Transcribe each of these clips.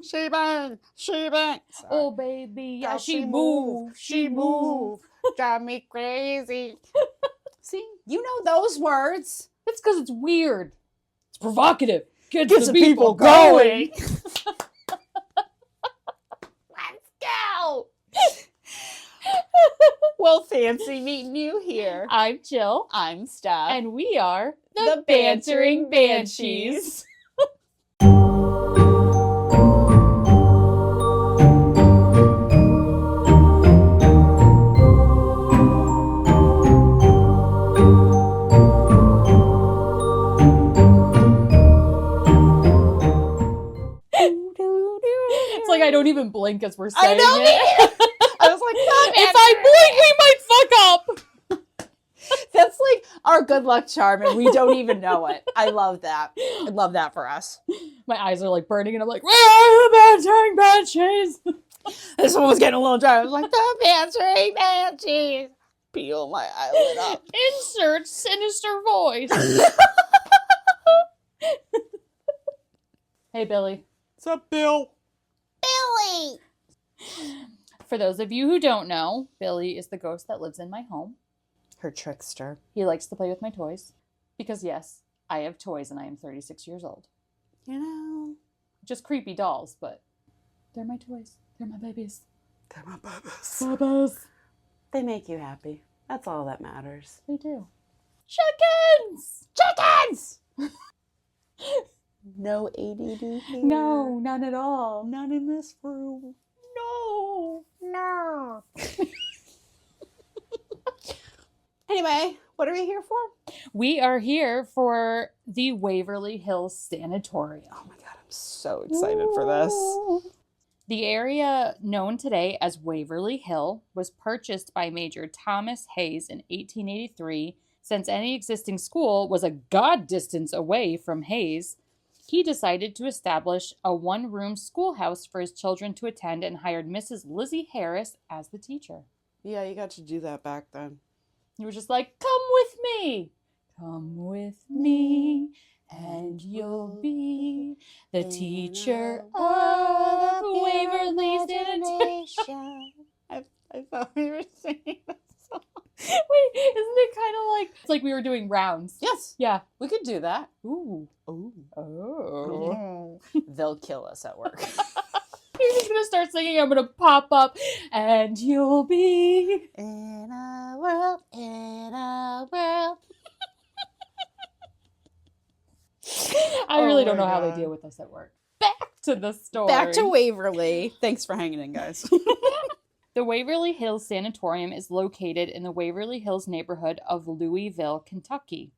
She bang, she bang. Sorry. Oh, baby, yeah, Girl, she move. she move. Drive me crazy. See, you know those words. That's because it's weird. It's provocative. Gets the people going. Let's go. Well, fancy meeting you here. I'm Jill. I'm Steph. And we are the Bantering Banshees. It's like I don't even blink as we're saying it. I was like, if I blink, we might fuck up. That's like our good luck charm, and we don't even know it. I love that. I love that for us. My eyes are like burning, and I'm like, where are the Bantering Banshees? This one was getting a little dry. I was like, the Bantering Banshees. Peel my eyelid up. Insert sinister voice. Hey, Billy. What's up, Bill? Billy! For those of you who don't know, Billy is the ghost that lives in my home. Her trickster. He likes to play with my toys. Because, yes, I have toys and I am 36 years old. You know. Just creepy dolls, but they're my toys. They're my babies. They're my babies. Babies. They make you happy. That's all that matters. They do. Chickens! Chickens! No ADD here. No, none at all. None in this room. No. No. Anyway, what are we here for? We are here for the Waverly Hills Sanatorium. Oh my God, I'm so excited for this. The area known today as Waverly Hill was purchased by Major Thomas Hayes in 1883. Since any existing school was a god distance away from Hayes, he decided to establish a one-room schoolhouse for his children to attend and hired Mrs. Lizzie Harris as the teacher. Yeah, you got to do that back then. He was just like, come with me. Come with me, and you'll be the teacher of Waverly Sanatorium. I thought we were singing that song. Wait, isn't it kind of like, it's like we were doing rounds? Yes. Yeah. We could do that. Ooh. Ooh. Oh. They'll kill us at work. You're just going to start singing, I'm going to pop up, and you'll be in a world. I really don't know how they deal with us at work. Back to the story. Back to Waverly. Thanks for hanging in, guys. The Waverly Hills Sanatorium is located in the Waverly Hills neighborhood of Louisville, Kentucky.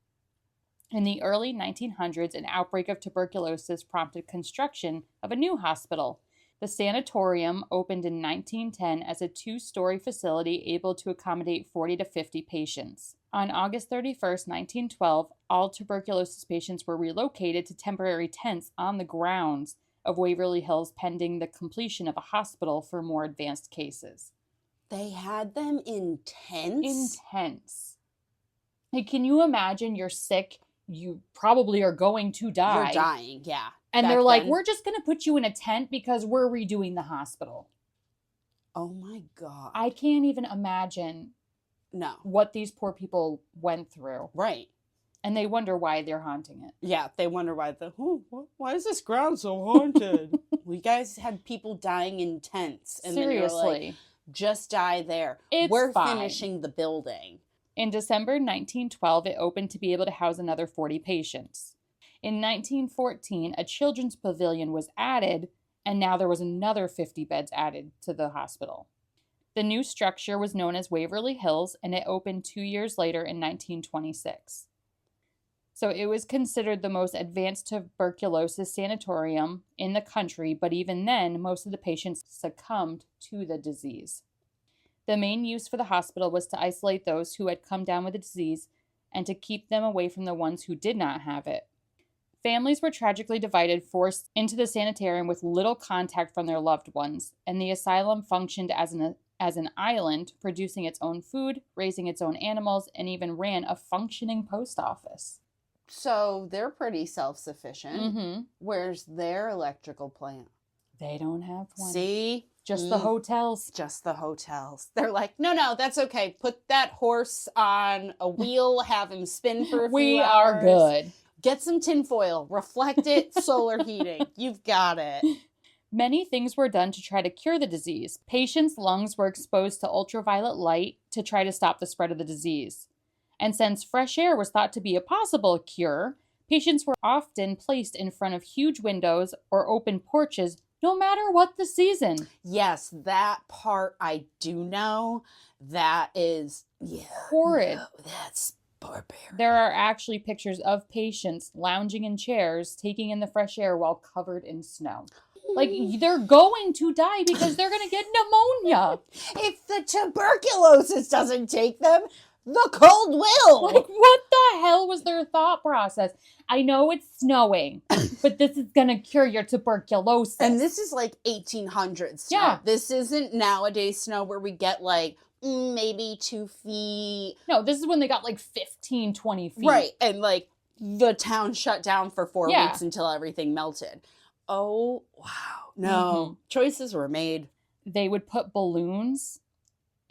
In the early 1900s, an outbreak of tuberculosis prompted construction of a new hospital. The sanatorium opened in 1910 as a two-story facility able to accommodate 40 to 50 patients. On August 31st, 1912, all tuberculosis patients were relocated to temporary tents on the grounds of Waverly Hills pending the completion of a hospital for more advanced cases. They had them in tents? In tents. Like, can you imagine you're sick, you probably are going to die. You're dying, yeah. And they're like, we're just going to put you in a tent because we're redoing the hospital. Oh my God. I can't even imagine what these poor people went through. Right. And they wonder why they're haunting it. Yeah, they wonder why why is this ground so haunted? We guys had people dying in tents. And seriously. Then you're like, just die there. We're finishing the building. In December 1912, it opened to be able to house another 40 patients. In 1914, a children's pavilion was added, and now there was another 50 beds added to the hospital. The new structure was known as Waverly Hills, and it opened 2 years later in 1926. So it was considered the most advanced tuberculosis sanatorium in the country, but even then, most of the patients succumbed to the disease. The main use for the hospital was to isolate those who had come down with the disease and to keep them away from the ones who did not have it. Families were tragically divided, forced into the sanitarium with little contact from their loved ones, and the asylum functioned as an island, producing its own food, raising its own animals, and even ran a functioning post office. So they're pretty self-sufficient. Mm-hmm. Where's their electrical plant? They don't have one. See? Just the hotels. Just the hotels. They're like, no, that's okay. Put that horse on a wheel, have him spin for a few hours. Are good. Get some tinfoil, reflect it, solar heating. You've got it. Many things were done to try to cure the disease. Patients' lungs were exposed to ultraviolet light to try to stop the spread of the disease. And since fresh air was thought to be a possible cure, patients were often placed in front of huge windows or open porches, no matter what the season. Yes, that part I do know. That is horrid. No, that's barbaric. There are actually pictures of patients lounging in chairs, taking in the fresh air while covered in snow. Like, they're going to die because they're going to get pneumonia. If the tuberculosis doesn't take them, the cold will. Like, what the hell was their thought process? I know it's snowing, but this is going to cure your tuberculosis. And this is like 1800s snow. Yeah. This isn't nowadays snow where we get like maybe 2 feet. No, this is when they got like 15, 20 feet. Right. And like the town shut down for 4 weeks until everything melted. Oh, wow. No. Choices were made. They would put balloons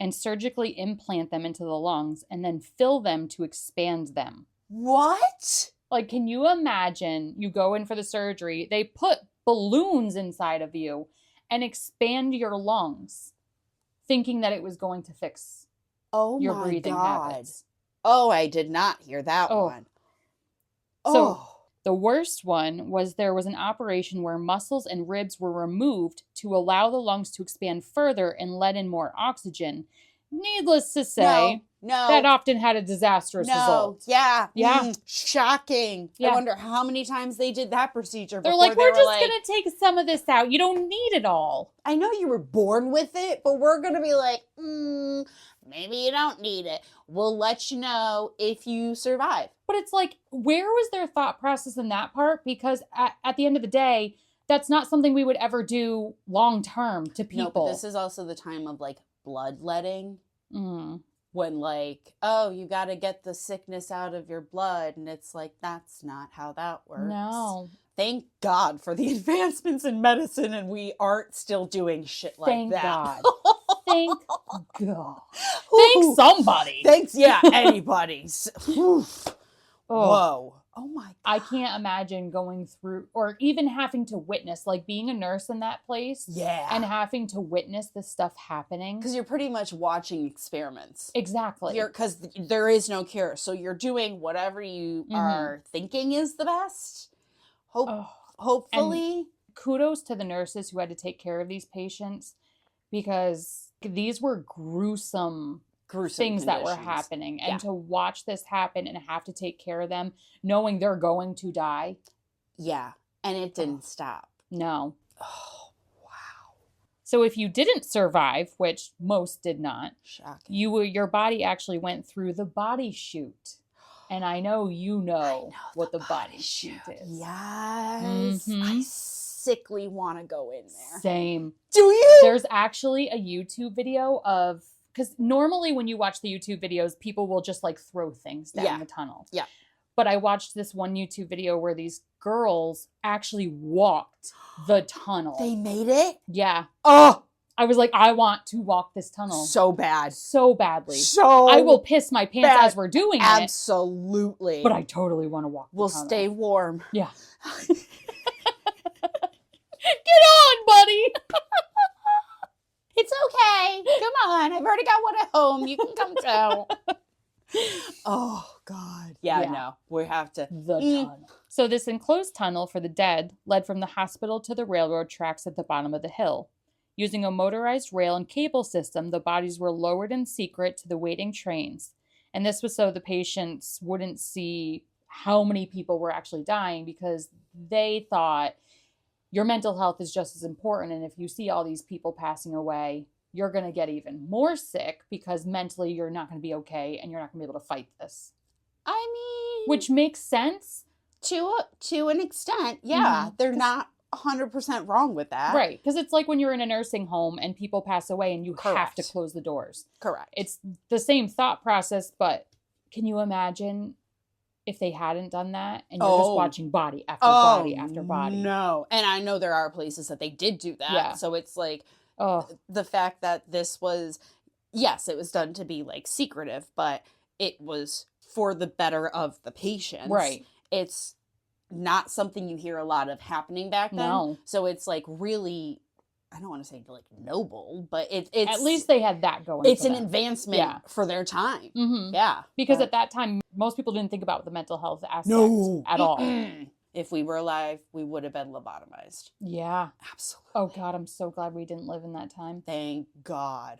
and surgically implant them into the lungs and then fill them to expand them. What? Like, can you imagine you go in for the surgery, they put balloons inside of you and expand your lungs, thinking that it was going to fix your breathing habits. Oh, I did not hear that one. So the worst one was there was an operation where muscles and ribs were removed to allow the lungs to expand further and let in more oxygen. Needless to say, that often had a disastrous result. Yeah. Yeah. Shocking. Yeah. I wonder how many times they did that procedure They're before like, we're just going to take some of this out. You don't need it all. I know you were born with it, but we're going to be like, maybe you don't need it. We'll let you know if you survive. But it's like, where was their thought process in that part? Because at the end of the day, that's not something we would ever do long term to people. No, but this is also the time of like bloodletting. Mm. When like, oh, you got to get the sickness out of your blood. And it's like, that's not how that works. No. Thank God for the advancements in medicine and we aren't still doing shit like Thank that. God. Thank God. Thank somebody. Thanks, anybody. Whoa. Oh my God. I can't imagine going through or even having to witness, like being a nurse in that place. Yeah. And having to witness this stuff happening. Because you're pretty much watching experiments. Exactly. Because there is no cure. So you're doing whatever you are thinking is the best. Hopefully. And kudos to the nurses who had to take care of these patients because these were gruesome things that were happening. And to watch this happen and have to take care of them, knowing they're going to die. Yeah. And it didn't stop. No. Oh, wow. So if you didn't survive, which most did not, shocking, your body actually went through the body chute. And I know you know what the body chute is. Yes. I sickly want to go in there. Same. Do you? There's actually a YouTube video of, because normally when you watch the YouTube videos, people will just like throw things down the tunnel. Yeah. But I watched this one YouTube video where these girls actually walked the tunnel. They made it? Yeah. Oh! I was like, I want to walk this tunnel. So bad. So badly. So I will piss my pants bad. as we're doing it. Absolutely. But I totally want to walk the We'll tunnel. stay warm. Yeah. Get on, buddy! It's okay. Come on. I've already got one at home. You can come down. Oh, God. Yeah, no. We have to. The tunnel. So this enclosed tunnel for the dead led from the hospital to the railroad tracks at the bottom of the hill. Using a motorized rail and cable system, the bodies were lowered in secret to the waiting trains. And this was so the patients wouldn't see how many people were actually dying because they thought your mental health is just as important. And if you see all these people passing away, you're going to get even more sick because mentally you're not going to be okay and you're not going to be able to fight this. I mean... Which makes sense. To an extent, yeah. They're not 100% wrong with that. Right. Because it's like when you're in a nursing home and people pass away and you have to close the doors. Correct. It's the same thought process, but can you imagine if they hadn't done that and you're just watching body after body after body. No. And I know there are places that they did do that. Yeah. So it's like the fact that this was, yes, it was done to be like secretive, but it was for the better of the patients. Right. It's not something you hear a lot of happening back then. No. So it's like really, I don't want to say like noble, but it's at least they had that going. It's an advancement for their time. Mm-hmm. Yeah. Because at that time, most people didn't think about the mental health aspect at all. If we were alive, we would have been lobotomized. Yeah. Absolutely. Oh, God, I'm so glad we didn't live in that time. Thank God.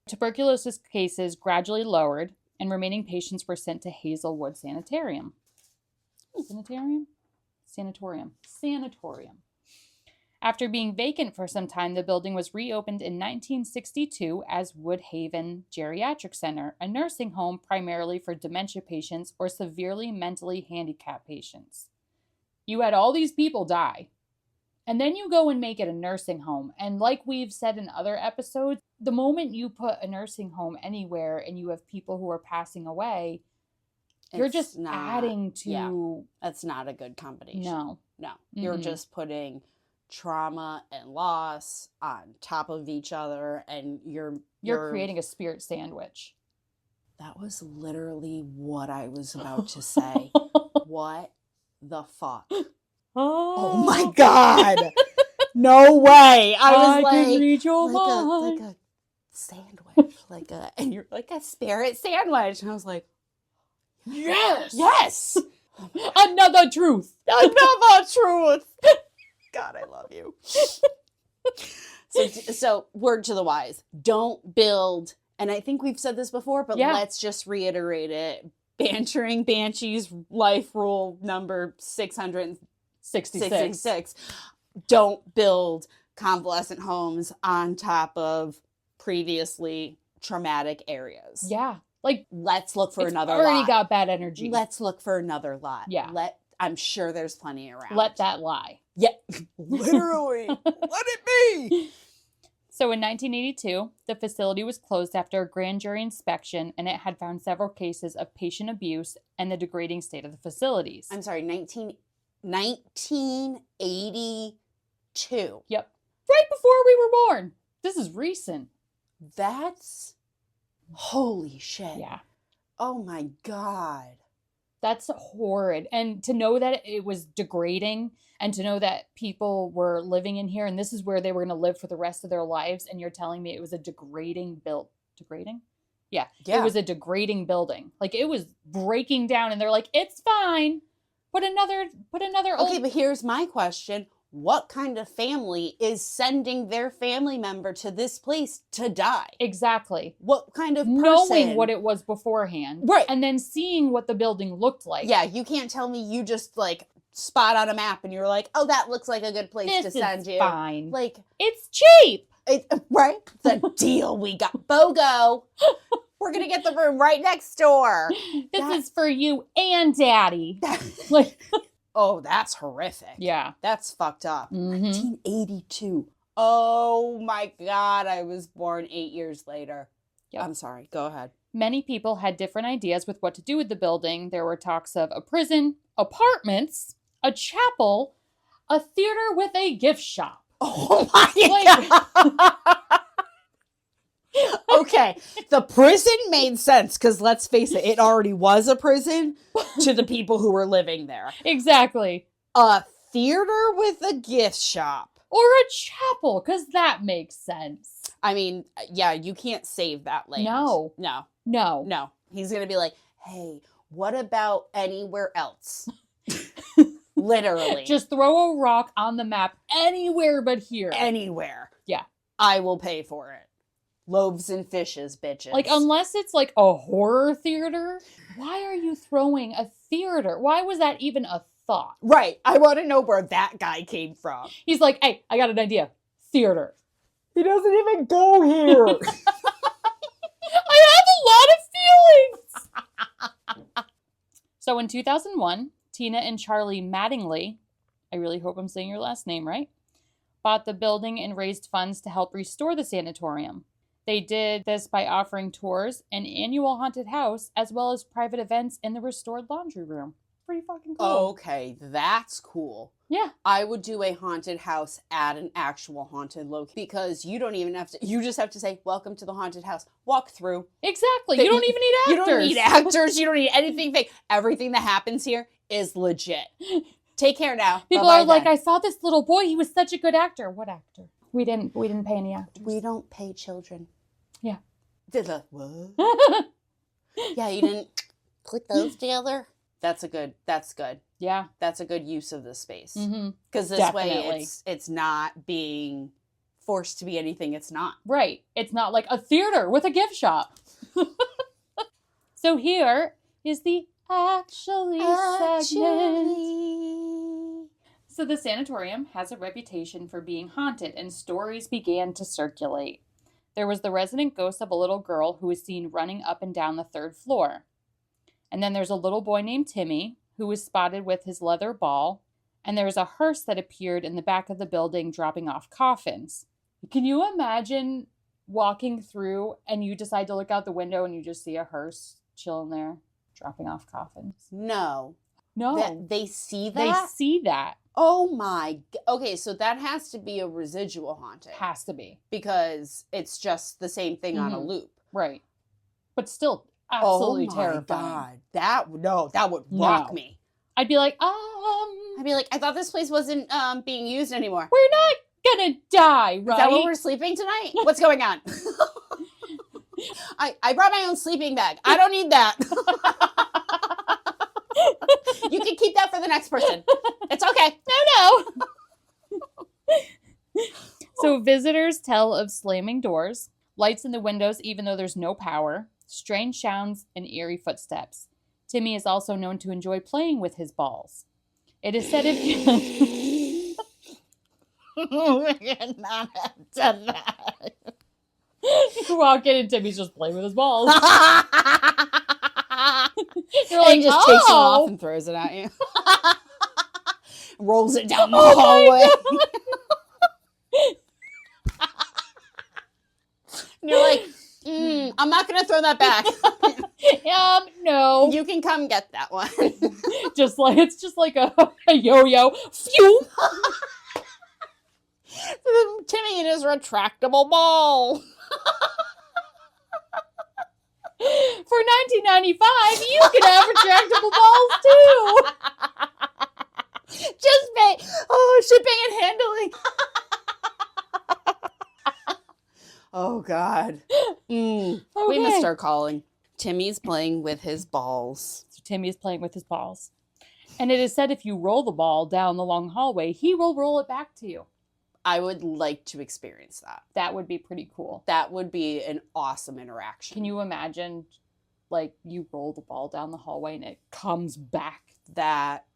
Tuberculosis cases gradually lowered, and remaining patients were sent to Hazelwood Sanatorium. Sanatorium. After being vacant for some time, the building was reopened in 1962 as Woodhaven Geriatric Center, a nursing home primarily for dementia patients or severely mentally handicapped patients. You had all these people die, and then you go and make it a nursing home. And like we've said in other episodes, the moment you put a nursing home anywhere and you have people who are passing away, you're just adding to... Yeah, that's not a good combination. No. You're just putting trauma and loss on top of each other, and you're creating a spirit sandwich. That was literally what I was about to say. What the fuck? Oh my God. No way. I was like, can read your mind. Like a sandwich, and you're like a spirit sandwich. And I was like, yes. Another truth. Another truth. God, I love you. So word to the wise, don't build, and I think we've said this before, but let's just reiterate it. Bantering Banshees life rule number 666. Don't build convalescent homes on top of previously traumatic areas. Yeah. Like, let's look for another lot. Already got bad energy. Let's look for another lot. Yeah. I'm sure there's plenty around. Let that lie. Yeah. Literally. Let it be. So in 1982, the facility was closed after a grand jury inspection, and it had found several cases of patient abuse and the degrading state of the facilities. I'm sorry, 1982. Yep. Right before we were born. This is recent. That's... Holy shit. Yeah. Oh my God. That's horrid. And to know that it was degrading, and to know that people were living in here and this is where they were going to live for the rest of their lives, and you're telling me it was a degrading Degrading? Yeah. It was a degrading building. Like, it was breaking down, and they're like, it's fine. Put another Okay, but here's my question. What kind of family is sending their family member to this place to die? Exactly. What kind of person? Knowing what it was beforehand. Right. And then seeing what the building looked like. Yeah, you can't tell me you just, like, spot on a map and you're like, oh, that looks like a good place to send you. Fine. Like, it's cheap. Right? The deal we got. BOGO. We're going to get the room right next door. This is for you and Daddy. Like... Oh, that's horrific. Yeah. That's fucked up. 1982. Oh my God. I was born 8 years later. Yep. I'm sorry. Go ahead. Many people had different ideas with what to do with the building. There were talks of a prison, apartments, a chapel, a theater with a gift shop. Oh my God. Okay, the prison made sense because let's face it, it already was a prison to the people who were living there. Exactly. A theater with a gift shop. Or a chapel, because that makes sense. I mean, yeah, you can't save that land. No. He's going to be like, hey, what about anywhere else? Literally. Just throw a rock on the map anywhere but here. Anywhere. Yeah. I will pay for it. Loaves and fishes, bitches. Like, unless it's like a horror theater, why are you throwing a theater? Why was that even a thought? Right. I want to know where that guy came from. He's like, hey, I got an idea. Theater. He doesn't even go here. I have a lot of feelings. So in 2001, Tina and Charlie Mattingly, I really hope I'm saying your last name right, bought the building and raised funds to help restore the sanatorium. They did this by offering tours, an annual haunted house, as well as private events in the restored laundry room. Pretty fucking cool. Okay, that's cool. Yeah. I would do a haunted house at an actual haunted location because you don't even have to, you just have to say, welcome to the haunted house. Walk through. Exactly. You don't even need actors. You don't need actors. You don't need anything fake. Everything that happens here is legit. Take care now. People Bye-bye are like, then. I saw this little boy. He was such a good actor. What actor? We didn't pay any actors. We don't pay children. Yeah. What? Yeah, you didn't put those together. That's good. Yeah. That's a good use of the space. Mm-hmm. Because this Definitely. way it's not being forced to be anything it's not. Right. It's not like a theater with a gift shop. So here is the Actually segment. So the sanatorium has a reputation for being haunted, and stories began to circulate. There was the resident ghost of a little girl who was seen running up and down the 3rd floor. And then there's a little boy named Timmy who was spotted with his leather ball. And there was a hearse that appeared in the back of the building dropping off coffins. Can you imagine walking through and you decide to look out the window and you just see a hearse chilling there dropping off coffins? No. They see that? They see that. Oh my. Okay, so that has to be a residual haunting. Has to be. Because it's just the same thing on a loop. Right. But still absolutely terrifying. God. That would rock me. I'd be like, I'd be like, I thought this place wasn't being used anymore. We're not gonna die, right? Is that where we're sleeping tonight? What's going on? I brought my own sleeping bag. I don't need that. You can keep that for the next person. It's okay. No. So visitors tell of slamming doors, lights in the windows even though there's no power, strange sounds, and eerie footsteps. Timmy is also known to enjoy playing with his balls. It is said if you... We could not have done that. You walk in and Timmy's just playing with his balls. You're and like, he just takes it off and throws it at you. Rolls it down the hallway. And you're like, I'm not going to throw that back. No. You can come get that one. It's just like a yo-yo. Phew! Timmy and his retractable ball. For $19.95, you can have retractable balls too. Just pay. Oh, shipping and handling. Oh, God. Okay. We must start calling. Timmy's playing with his balls. So Timmy's playing with his balls. And it is said if you roll the ball down the long hallway, he will roll it back to you. I would like to experience that. That would be pretty cool. That would be an awesome interaction. Can you imagine, like, you roll the ball down the hallway and it comes back? That,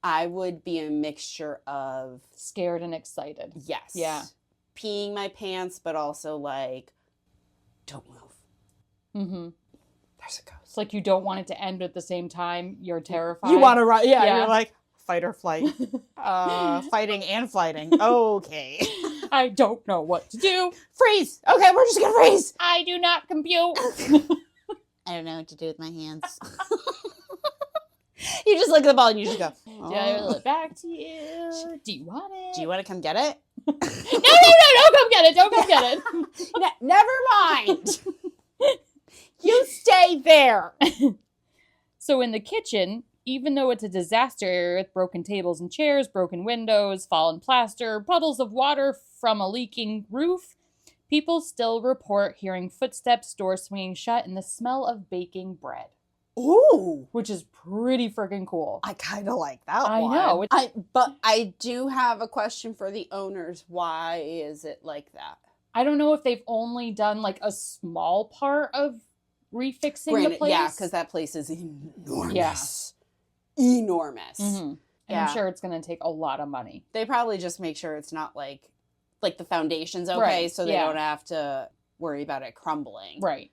I would be a mixture of... Scared and excited. Yes. Yeah. Peeing my pants, but also, like, don't move. Mm-hmm. There's a ghost. It's like you don't want it to end, but at the same time, you're terrified. You want to run. Yeah, you're like, fight or flight. Fighting and flighting. Okay. I don't know what to do. Freeze. Okay, we're just going to freeze. I do not compute. I don't know what to do with my hands. You just look at the ball and you just go, Do I roll it back to you? Do you want it? Do you want to come get it? No, don't come get it. Don't come get it. Never mind. You stay there. So in the kitchen, even though it's a disaster area with broken tables and chairs, broken windows, fallen plaster, puddles of water from a leaking roof, people still report hearing footsteps, doors swinging shut, and the smell of baking bread. Ooh. Which is pretty freaking cool. I kind of like that I one. know. But I do have a question for the owners. Why is it like that? I don't know if they've only done like a small part of refixing the place. Yeah, because that place is enormous. Yeah. Enormous. Mm-hmm. And Yeah. I'm sure it's going to take a lot of money. They probably just make sure it's not like the foundation's okay, Right, so they don't have to worry about it crumbling. Right.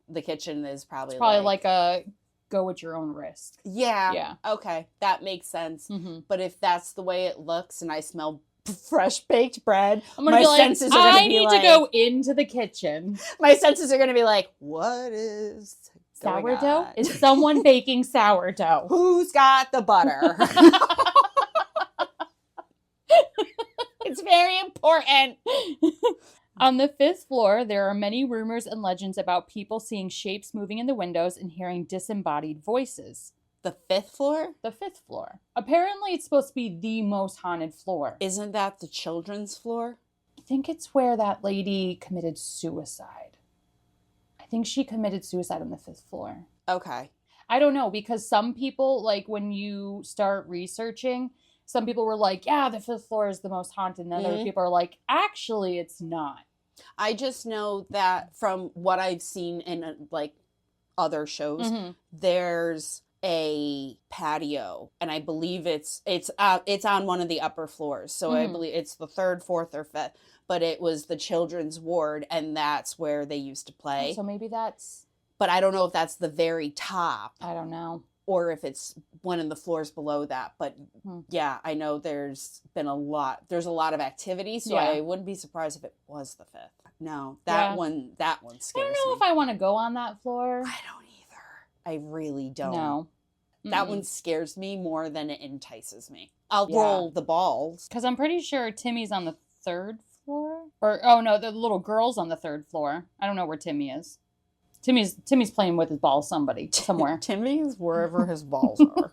The kitchen is probably like a go at your own risk. Yeah. Yeah. Okay, that makes sense. Mm-hmm. But if that's the way it looks and I smell fresh baked bread. I'm going to be like, I need to go into the kitchen. My senses are going to be like, what is sourdough? Is someone baking sourdough? Who's got the butter? It's very important. On the 5th floor, there are many rumors and legends about people seeing shapes moving in the windows and hearing disembodied voices. The 5th floor? The 5th floor. Apparently, it's supposed to be the most haunted floor. Isn't that the children's floor? I think it's where that lady committed suicide. I think she committed suicide on the 5th floor. Okay. I don't know, because some people, like, when you start researching, some people were like, yeah, the 5th floor is the most haunted. And other people are like, actually, it's not. I just know that from what I've seen in, like, other shows, there's a patio, and I believe it's on one of the upper floors. So I believe it's the 3rd, 4th, or 5th. But it was the children's ward, and that's where they used to play. So maybe that's... But I don't know if that's the very top. I don't know. Or if it's one of the floors below that. But yeah, I know there's a lot of activity, so I wouldn't be surprised if it was the 5th. No, that one scares me. I don't know if I want to go on that floor. I don't either. I really don't. No. That one scares me more than it entices me. I'll roll the balls. Because I'm pretty sure Timmy's on the 3rd floor. Or, oh no, the little girl's on the 3rd floor. I don't know where Timmy is. Timmy's playing with his balls somewhere. Timmy's wherever his balls are.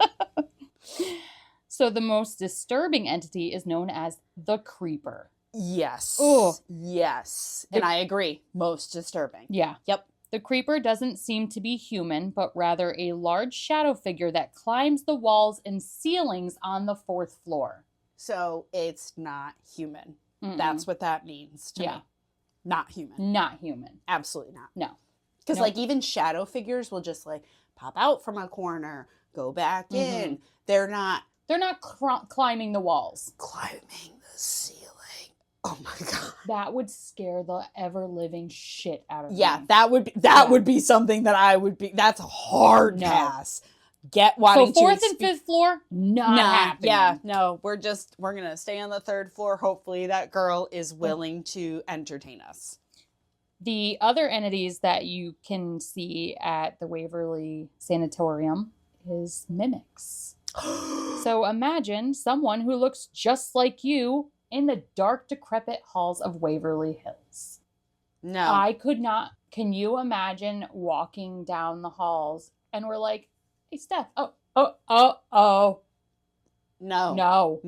So the most disturbing entity is known as the creeper. Yes. Ooh. Yes. And I agree. Most disturbing. Yeah. Yep. The creeper doesn't seem to be human, but rather a large shadow figure that climbs the walls and ceilings on the 4th floor. So it's not human. That's what that means to me. Not human. Not human. Absolutely not. No. Because like even shadow figures will just like pop out from a corner, go back in. They're not climbing the walls. Climbing the ceiling. Oh my God. That would scare the ever-living shit out of me. Yeah, that would be something that I would be. That's a hard pass. So 4th and 5th floor, not happening. Yeah, no, we're gonna stay on the 3rd floor. Hopefully that girl is willing to entertain us. The other entities that you can see at the Waverly Sanatorium is mimics. So imagine someone who looks just like you in the dark, decrepit halls of Waverly Hills. No. I could not. Can you imagine walking down the halls and we're like, hey, Steph, oh. No.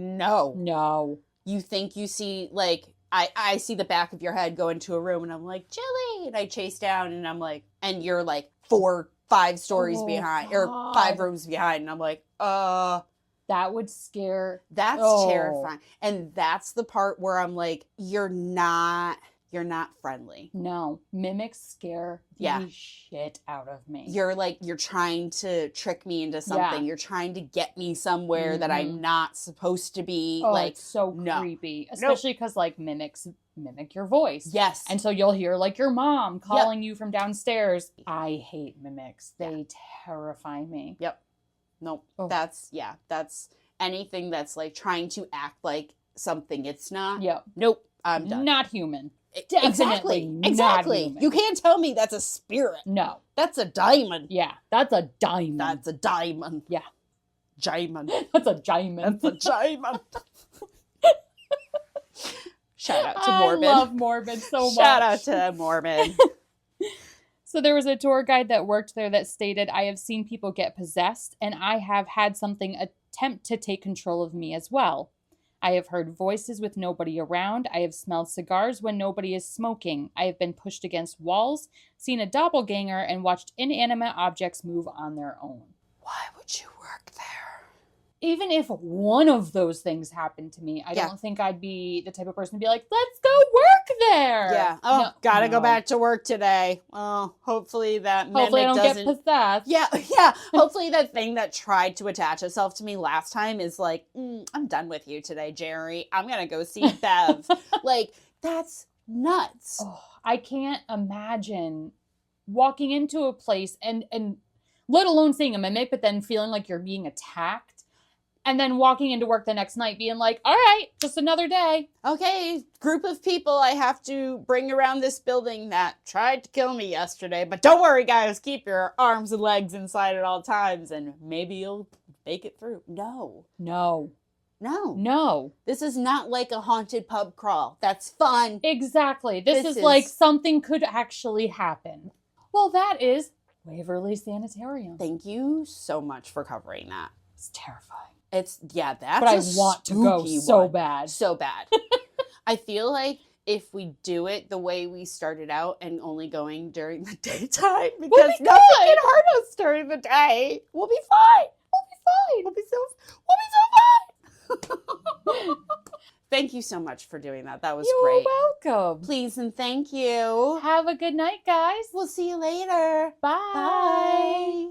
You think you see, like, I see the back of your head go into a room and I'm like, Jilly! And I chase down and I'm like, and you're like 5 stories behind, or 5 rooms behind. And I'm like, that would scare. That's terrifying. And that's the part where I'm like, you're not friendly. No. Mimics scare the shit out of me. You're trying to trick me into something. You're trying to get me somewhere that I'm not supposed to be. Oh, like, it's so creepy. Especially because like mimics mimic your voice. Yes. And so you'll hear like your mom calling you from downstairs. I hate mimics. They terrify me. Yep. Nope. Oh. That's anything that's like trying to act like something it's not. Yep. Nope. I'm done. Not human. Exactly. Not human. You can't tell me that's a spirit. No. That's a diamond. Yeah. That's a diamond. That's a diamond. Yeah. Diamond. That's a diamond. That's a diamond. Shout out to Morbid. I love Morbid so much. Shout out to Morbid. So there was a tour guide that worked there that stated, I have seen people get possessed, and I have had something attempt to take control of me as well. I have heard voices with nobody around. I have smelled cigars when nobody is smoking. I have been pushed against walls, seen a doppelganger, and watched inanimate objects move on their own. Why would you work there? Even if one of those things happened to me, I don't think I'd be the type of person to be like, let's go work there. Yeah. Oh, no, gotta go back to work today. Oh, hopefully that hopefully mimic I don't get possessed. Yeah. Hopefully that thing that tried to attach itself to me last time is like, I'm done with you today, Jerry. I'm gonna go see Bev. Like, that's nuts. Oh, I can't imagine walking into a place and let alone seeing a mimic, but then feeling like you're being attacked. And then walking into work the next night being like, all right, just another day. Okay, group of people I have to bring around this building that tried to kill me yesterday. But don't worry, guys. Keep your arms and legs inside at all times, and maybe you'll make it through. No. This is not like a haunted pub crawl. That's fun. Exactly. This is like something could actually happen. Well, that is Waverly Sanatorium. Thank you so much for covering that. It's terrifying. That's but I want to go so bad. So bad. I feel like if we do it the way we started out and only going during the daytime, because nothing can hurt us during the day, we'll be fine. We'll be so fine. Thank you so much for doing that. That was great. You're welcome. Please and thank you. Have a good night, guys. We'll see you later. Bye. Bye.